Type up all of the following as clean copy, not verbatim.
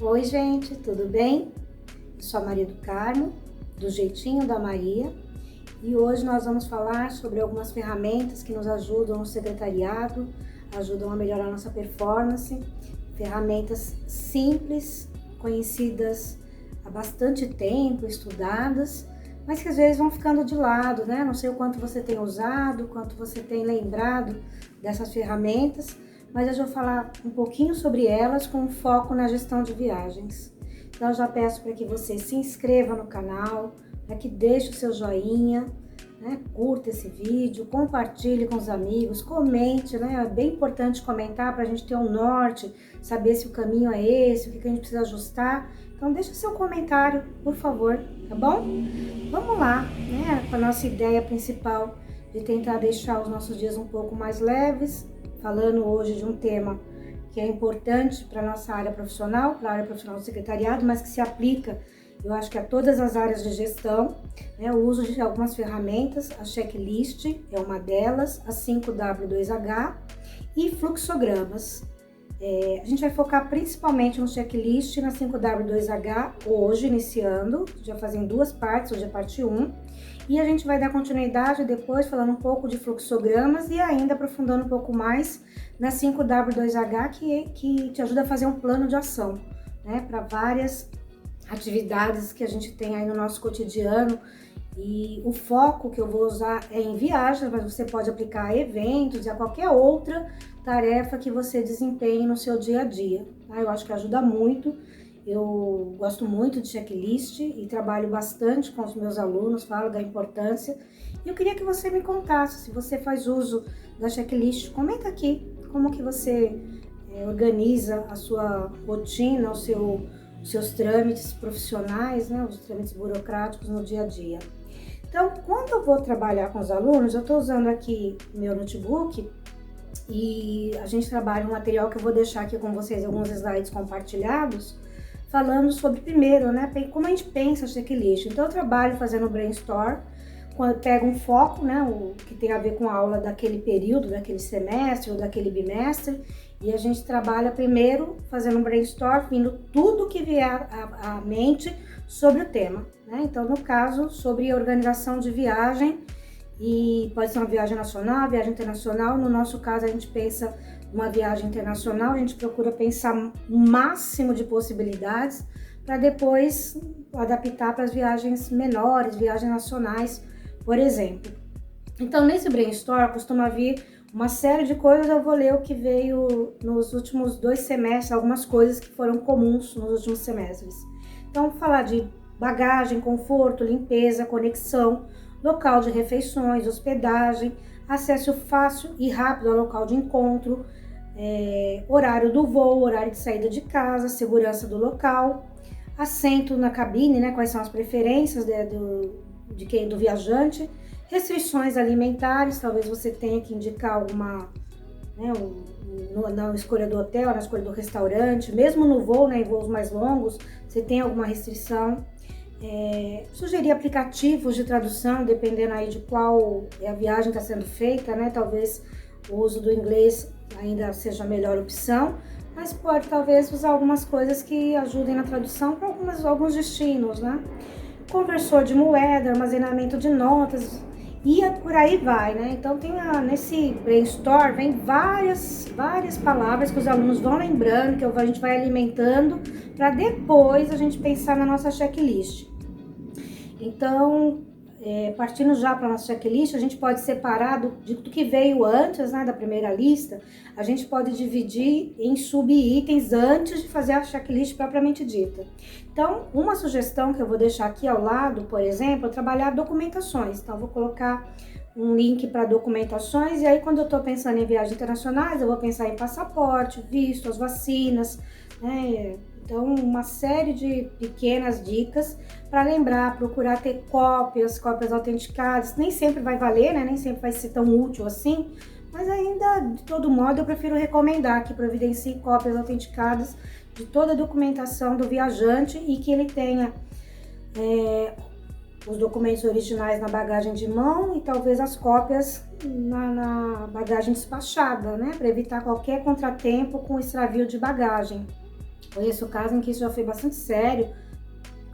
Oi, gente, tudo bem? Eu sou a Maria do Carmo, do Jeitinho da Maria, e hoje nós vamos falar sobre algumas ferramentas que nos ajudam no secretariado, ajudam a melhorar a nossa performance, ferramentas simples, conhecidas há bastante tempo, estudadas, mas que às vezes vão ficando de lado, né? Não sei o quanto você tem usado, o quanto você tem lembrado dessas ferramentas, mas eu já vou falar um pouquinho sobre elas com foco na gestão de viagens. Então eu já peço para que você se inscreva no canal, para que deixe o seu joinha, né? Curta esse vídeo, compartilhe com os amigos, comente, né? É bem importante comentar para a gente ter um norte, saber se o caminho é esse, o que a gente precisa ajustar. Então deixa seu comentário, por favor, tá bom? Vamos lá, né? Com a nossa ideia principal de tentar deixar os nossos dias um pouco mais leves, falando hoje de um tema que é importante para a nossa área profissional, para a área profissional do secretariado, mas que se aplica, eu acho que a todas as áreas de gestão, né? O uso de algumas ferramentas, a checklist é uma delas, a 5W2H e fluxogramas. A gente vai focar principalmente no checklist, na 5W2H, hoje, iniciando, já fazem duas partes, hoje é parte 1, e a gente vai dar continuidade depois, falando um pouco de fluxogramas e ainda aprofundando um pouco mais na 5W2H, que te ajuda a fazer um plano de ação, né, para várias atividades que a gente tem aí no nosso cotidiano. E o foco que eu vou usar é em viagens, mas você pode aplicar a eventos e a qualquer outra tarefa que você desempenhe no seu dia a dia, tá? Eu acho que ajuda muito. Eu gosto muito de checklist e trabalho bastante com os meus alunos, falo da importância. E eu queria que você me contasse, se você faz uso da checklist, comenta aqui como que você organiza a sua rotina, os seus trâmites profissionais, né, os trâmites burocráticos no dia a dia. Então, quando eu vou trabalhar com os alunos, eu estou usando aqui meu notebook e a gente trabalha um material que eu vou deixar aqui com vocês, alguns slides compartilhados, falando sobre primeiro, né, como a gente pensa checklist. Então, eu trabalho fazendo brainstorm, quando eu pego um foco, né, o que tem a ver com a aula daquele período, daquele semestre ou daquele bimestre, e a gente trabalha primeiro fazendo um brainstorm, vindo tudo que vier à mente sobre o tema, né? Então, no caso, sobre organização de viagem, e pode ser uma viagem nacional, viagem internacional. No nosso caso, a gente pensa uma viagem internacional, a gente procura pensar o máximo de possibilidades para depois adaptar para as viagens menores, viagens nacionais, por exemplo. Então, nesse brainstorm, costuma vir uma série de coisas. Eu vou ler o que veio nos últimos 2 semestres, algumas coisas que foram comuns nos últimos semestres. Então, vou falar de bagagem, conforto, limpeza, conexão, local de refeições, hospedagem, acesso fácil e rápido ao local de encontro, horário do voo, horário de saída de casa, segurança do local, assento na cabine, né, quais são as preferências do viajante, restrições alimentares, talvez você tenha que indicar alguma, né, na escolha do hotel, na escolha do restaurante, mesmo no voo, né, em voos mais longos, você tem alguma restrição. Sugerir aplicativos de tradução, dependendo aí de qual a viagem está sendo feita, né, talvez o uso do inglês ainda seja a melhor opção, mas pode talvez usar algumas coisas que ajudem na tradução para alguns destinos, né? Conversor de moeda, armazenamento de notas, e por aí vai, né? Então nesse brainstorm vem várias palavras que os alunos vão lembrando, que a gente vai alimentando, para depois a gente pensar na nossa checklist. Então, partindo já para a nossa checklist, a gente pode separar do que veio antes, né, da primeira lista, a gente pode dividir em sub-itens antes de fazer a checklist propriamente dita. Então, uma sugestão que eu vou deixar aqui ao lado, por exemplo, é trabalhar documentações. Então, eu vou colocar um link para documentações, e aí quando eu estou pensando em viagens internacionais, eu vou pensar em passaporte, visto, as vacinas, né? Então, uma série de pequenas dicas para lembrar, procurar ter cópias autenticadas. Nem sempre vai valer, né? Nem sempre vai ser tão útil assim, mas ainda, de todo modo, eu prefiro recomendar que providencie cópias autenticadas de toda a documentação do viajante e que ele tenha os documentos originais na bagagem de mão e talvez as cópias na bagagem despachada, né? Para evitar qualquer contratempo com extravio de bagagem. Conheço casos em que isso já foi bastante sério,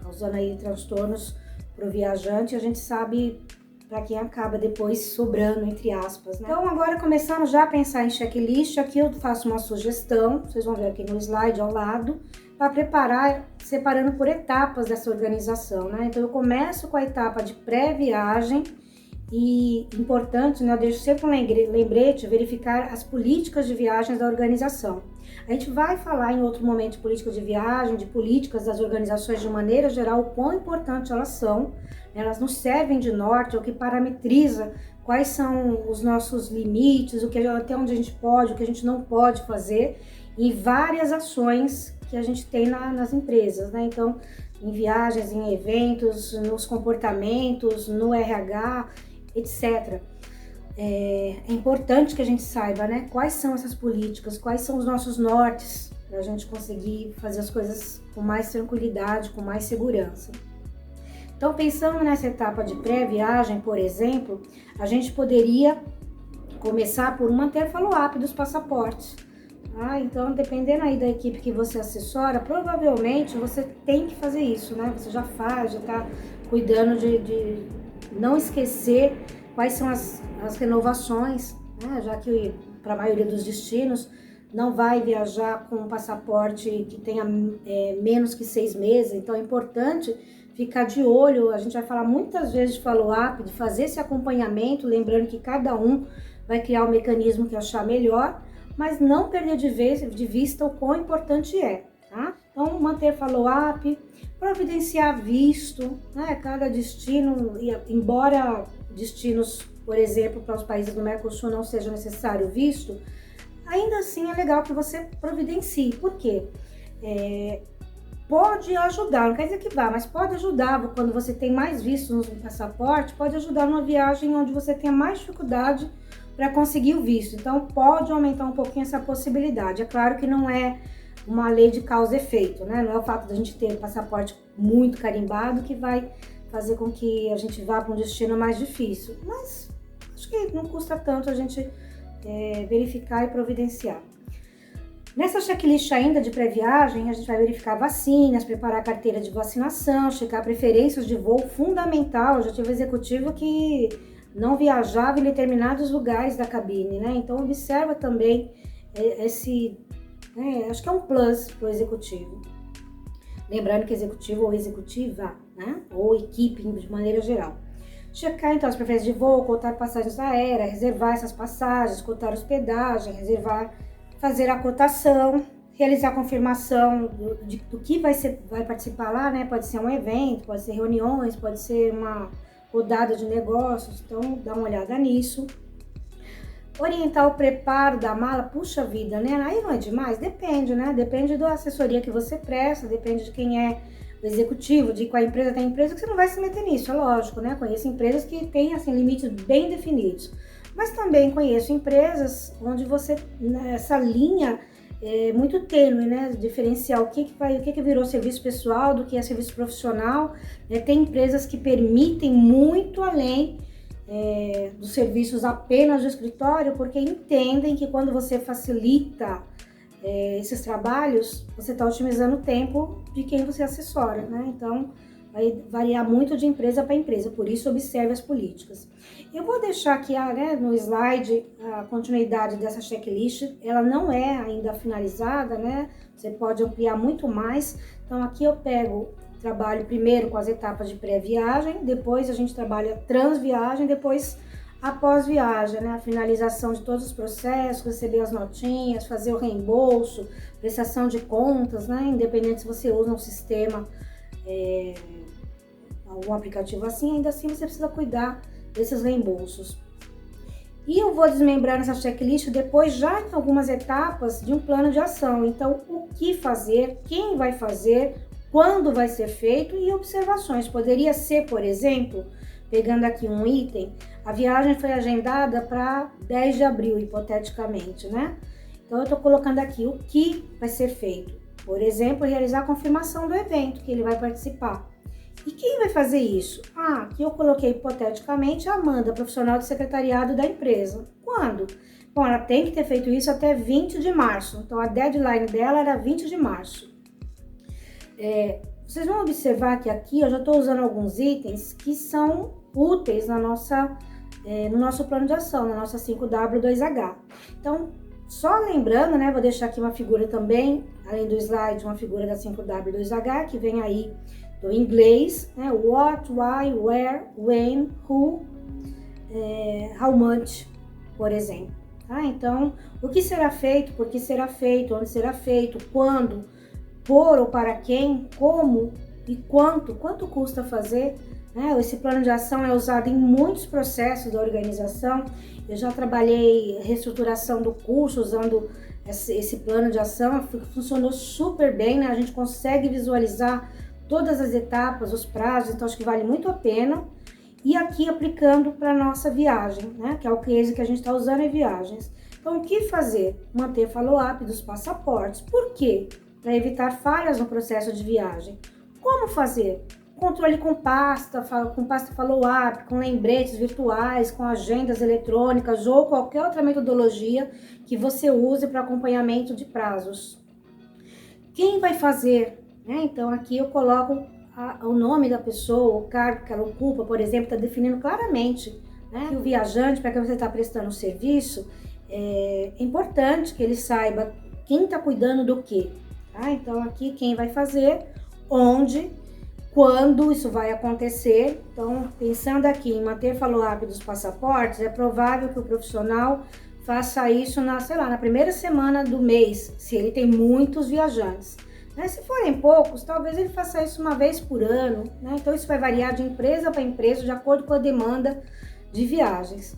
causando aí transtornos para o viajante, e a gente sabe para quem acaba depois sobrando, entre aspas, né? Então agora começando já a pensar em checklist, aqui eu faço uma sugestão, vocês vão ver aqui no slide ao lado, para preparar, separando por etapas dessa organização, né? Então eu começo com a etapa de pré-viagem, e importante, né, eu deixo sempre um lembrete, verificar as políticas de viagens da organização. A gente vai falar em outro momento de políticas de viagem, de políticas das organizações de maneira geral, o quão importante elas são. Elas nos servem de norte, é o que parametriza quais são os nossos limites, até onde a gente pode, o que a gente não pode fazer, e várias ações que a gente tem nas empresas, né? Então, em viagens, em eventos, nos comportamentos, no RH, etc. É importante que a gente saiba, né, quais são essas políticas, quais são os nossos nortes, para a gente conseguir fazer as coisas com mais tranquilidade, com mais segurança. Então, pensando nessa etapa de pré-viagem, por exemplo, a gente poderia começar por manter follow-up dos passaportes. Então, dependendo aí da equipe que você assessora, provavelmente você tem que fazer isso, né? Você já faz, já está cuidando de não esquecer quais são as renovações, né? Já que para a maioria dos destinos não vai viajar com um passaporte que tenha menos que 6 meses, então é importante ficar de olho. A gente vai falar muitas vezes de follow-up, de fazer esse acompanhamento, lembrando que cada um vai criar o mecanismo que achar melhor, mas não perder de vista o quão importante é, tá? Então, manter follow-up, providenciar visto, né? Cada destino, embora destinos, por exemplo, para os países do Mercosul não seja necessário visto, ainda assim é legal que você providencie. Por quê? Pode ajudar, não quer dizer que vá, mas pode ajudar quando você tem mais vistos no passaporte, pode ajudar numa viagem onde você tenha mais dificuldade para conseguir o visto. Então, pode aumentar um pouquinho essa possibilidade. É claro que não é uma lei de causa e efeito, né? Não é o fato de a gente ter passaporte muito carimbado que vai fazer com que a gente vá para um destino mais difícil. Mas acho que não custa tanto a gente verificar e providenciar. Nessa checklist ainda de pré-viagem, a gente vai verificar vacinas, preparar a carteira de vacinação, checar preferências de voo, fundamental. Eu já tive executivo que não viajava em determinados lugares da cabine, né? Então, observa também acho que é um plus para o executivo. Lembrando que executivo ou executiva, né? Ou equipe de maneira geral. Checar, então, as preferências de voo, cotar passagens aéreas, reservar essas passagens, cotar hospedagem, fazer a cotação, realizar a confirmação do que vai participar lá, né? Pode ser um evento, pode ser reuniões, pode ser uma rodada de negócios, então dá uma olhada nisso. Orientar o preparo da mala, puxa vida, né? Aí não é demais? Depende, né? Depende da assessoria que você presta, depende de quem é o executivo, de qual empresa. Tem empresa que você não vai se meter nisso, é lógico, né? Conheço empresas que têm, assim, limites bem definidos. Mas também conheço empresas onde essa linha é muito tênue, né? Diferenciar o que virou serviço pessoal do que é serviço profissional. Tem empresas que permitem muito além dos serviços apenas do escritório, porque entendem que quando você facilita esses trabalhos, você está otimizando o tempo de quem você assessora, né? Então, vai variar muito de empresa para empresa, por isso observe as políticas. Eu vou deixar aqui no slide a continuidade dessa checklist, ela não é ainda finalizada, né? Você pode ampliar muito mais. Então aqui eu trabalho primeiro com as etapas de pré-viagem, depois a gente trabalha transviagem, depois após viagem, né? A finalização de todos os processos, receber as notinhas, fazer o reembolso, prestação de contas, né? Independente se você usa um sistema, algum aplicativo assim, ainda assim você precisa cuidar desses reembolsos. E eu vou desmembrar nessa checklist depois, já em algumas etapas de um plano de ação. Então, o que fazer, quem vai fazer, quando vai ser feito e observações. Poderia ser, por exemplo, pegando aqui um item, a viagem foi agendada para 10 de abril, hipoteticamente, né? Então, eu estou colocando aqui o que vai ser feito. Por exemplo, realizar a confirmação do evento que ele vai participar. E quem vai fazer isso? Aqui eu coloquei hipoteticamente a Amanda, profissional de secretariado da empresa. Quando? Bom, ela tem que ter feito isso até 20 de março. Então, a deadline dela era 20 de março. Vocês vão observar que aqui eu já estou usando alguns itens que são úteis no nosso plano de ação, na nossa 5W2H. Então, só lembrando, né, vou deixar aqui uma figura também, além do slide, uma figura da 5W2H, que vem aí do inglês, né, what, why, where, when, who, how much, por exemplo. Tá? Então, o que será feito, por que será feito, onde será feito, quando, por ou para quem, como e quanto custa fazer. Esse plano de ação é usado em muitos processos da organização. Eu já trabalhei reestruturação do curso usando esse plano de ação, funcionou super bem, né? A gente consegue visualizar todas as etapas, os prazos, então acho que vale muito a pena. E aqui aplicando para nossa viagem, né? Que é o case que a gente está usando em viagens. Então, o que fazer? Manter follow-up dos passaportes. Por quê? Para evitar falhas no processo de viagem. Como fazer? Controle com pasta follow-up, com lembretes virtuais, com agendas eletrônicas ou qualquer outra metodologia que você use para acompanhamento de prazos. Quem vai fazer? Então aqui eu coloco o nome da pessoa, o cargo que ela ocupa, por exemplo, está definindo claramente, né? Que o viajante, para quem você está prestando o serviço, é importante que ele saiba quem está cuidando do quê. Tá? Então aqui quem vai fazer, onde, quando isso vai acontecer. Então, pensando aqui em manter follow-up dos passaportes, é provável que o profissional faça isso na primeira semana do mês, se ele tem muitos viajantes. Se forem poucos, talvez ele faça isso uma vez por ano, né? Então isso vai variar de empresa para empresa, de acordo com a demanda de viagens.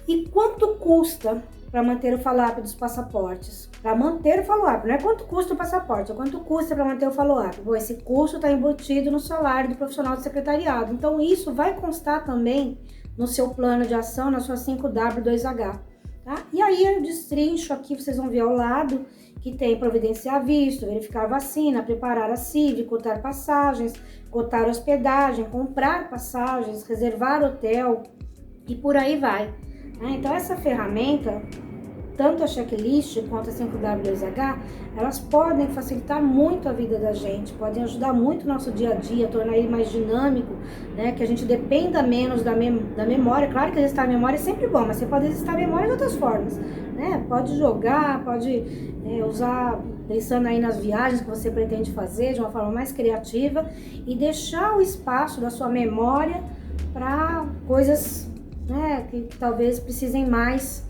E quanto custa para manter o follow-up dos passaportes? Para manter o follow-up, não é quanto custa o passaporte, é quanto custa para manter o follow-up. Bom, esse custo está embutido no salário do profissional de secretariado, então isso vai constar também no seu plano de ação, na sua 5W2H. Tá? E aí eu destrincho aqui, vocês vão ver ao lado, que tem providenciar visto, verificar vacina, preparar a CIV, cotar passagens, cotar hospedagem, comprar passagens, reservar hotel e por aí vai. Então essa ferramenta, tanto a checklist quanto a 5W2H, elas podem facilitar muito a vida da gente, podem ajudar muito o nosso dia a dia, tornar ele mais dinâmico, né? Que a gente dependa menos da memória. Claro que exercitar a memória é sempre bom, mas você pode exercitar a memória de outras formas, né? Pode jogar, pode usar, pensando aí nas viagens que você pretende fazer de uma forma mais criativa e deixar o espaço da sua memória para coisas, né, que talvez precisem mais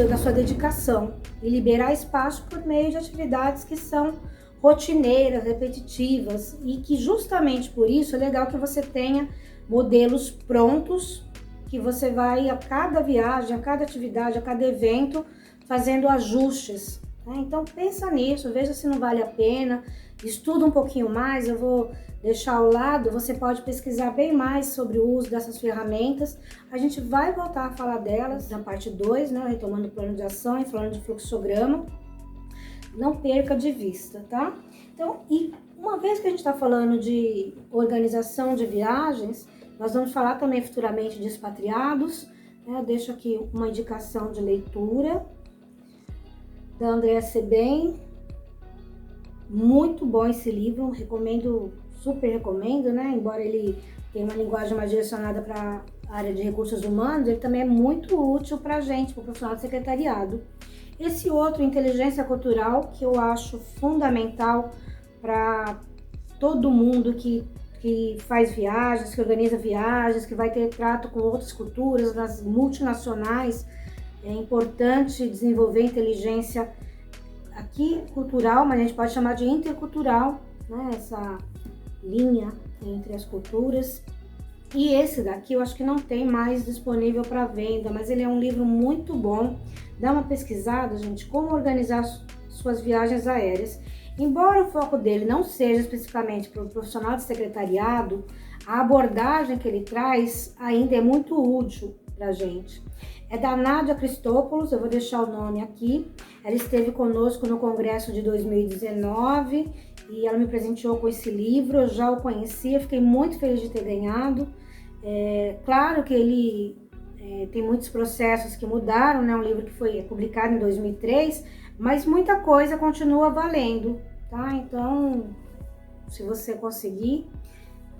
da sua dedicação, e liberar espaço por meio de atividades que são rotineiras, repetitivas, e que justamente por isso é legal que você tenha modelos prontos que você vai a cada viagem, a cada atividade, a cada evento fazendo ajustes. Então pensa nisso, veja se não vale a pena, estuda um pouquinho mais. Eu vou deixar ao lado, você pode pesquisar bem mais sobre o uso dessas ferramentas. A gente vai voltar a falar delas na parte 2, né, retomando o plano de ação e falando de fluxograma. Não perca de vista, tá? Então, e uma vez que a gente está falando de organização de viagens, nós vamos falar também futuramente de expatriados, né? Eu deixo aqui uma indicação de leitura da Andrea Sebem. Muito bom esse livro, super recomendo, né? Embora ele tenha uma linguagem mais direcionada para a área de recursos humanos, ele também é muito útil para a gente, para o profissional de secretariado. Esse outro, inteligência cultural, que eu acho fundamental para todo mundo que faz viagens, que organiza viagens, que vai ter trato com outras culturas, nas multinacionais. É importante desenvolver inteligência aqui cultural, mas a gente pode chamar de intercultural, né? Essa linha entre as culturas. E esse daqui eu acho que não tem mais disponível para venda, mas ele é um livro muito bom. Dá uma pesquisada, gente, como organizar suas viagens aéreas. Embora o foco dele não seja especificamente para o profissional de secretariado, a abordagem que ele traz ainda é muito útil para a gente. É da Nádia Christopoulos, eu vou deixar o nome aqui. Ela esteve conosco no congresso de 2019 e ela me presenteou com esse livro. Eu já o conhecia, fiquei muito feliz de ter ganhado. Claro que ele tem muitos processos que mudaram, né? Um livro que foi publicado em 2003, mas muita coisa continua valendo, tá? Então, se você conseguir,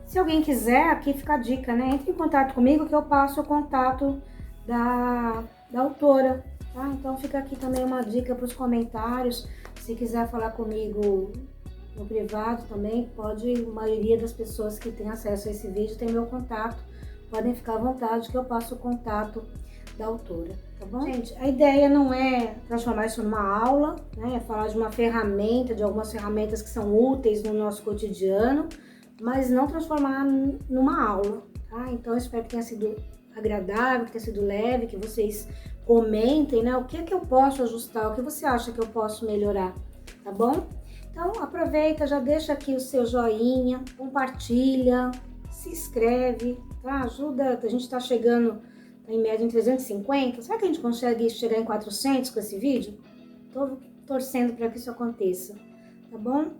se alguém quiser, aqui fica a dica, né? Entre em contato comigo que eu passo o contato da autora, tá? Então fica aqui também uma dica para os comentários. Se quiser falar comigo no privado também, pode. A maioria das pessoas que tem acesso a esse vídeo tem meu contato. Podem ficar à vontade que eu passo o contato da autora, tá bom? Gente, a ideia não é transformar isso numa aula, né? É falar de uma ferramenta, de algumas ferramentas que são úteis no nosso cotidiano, mas não transformar numa aula, tá? Então eu espero que tenha sido agradável, que tenha sido leve, que vocês comentem, né? O que é que eu posso ajustar, o que você acha que eu posso melhorar, tá bom? Então aproveita, já deixa aqui o seu joinha, compartilha, se inscreve, tá? Ajuda, a gente tá chegando em média em 350, será que a gente consegue chegar em 400 com esse vídeo? Tô torcendo para que isso aconteça, tá bom?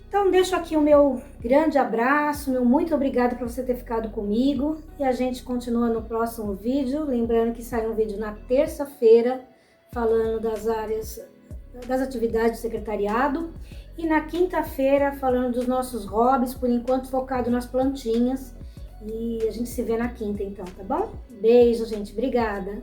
Então deixo aqui o meu grande abraço, meu muito obrigada por você ter ficado comigo e a gente continua no próximo vídeo, lembrando que sai um vídeo na terça-feira falando das áreas, das atividades do secretariado e na quinta-feira falando dos nossos hobbies, por enquanto focado nas plantinhas, e a gente se vê na quinta então, tá bom? Beijo, gente, obrigada!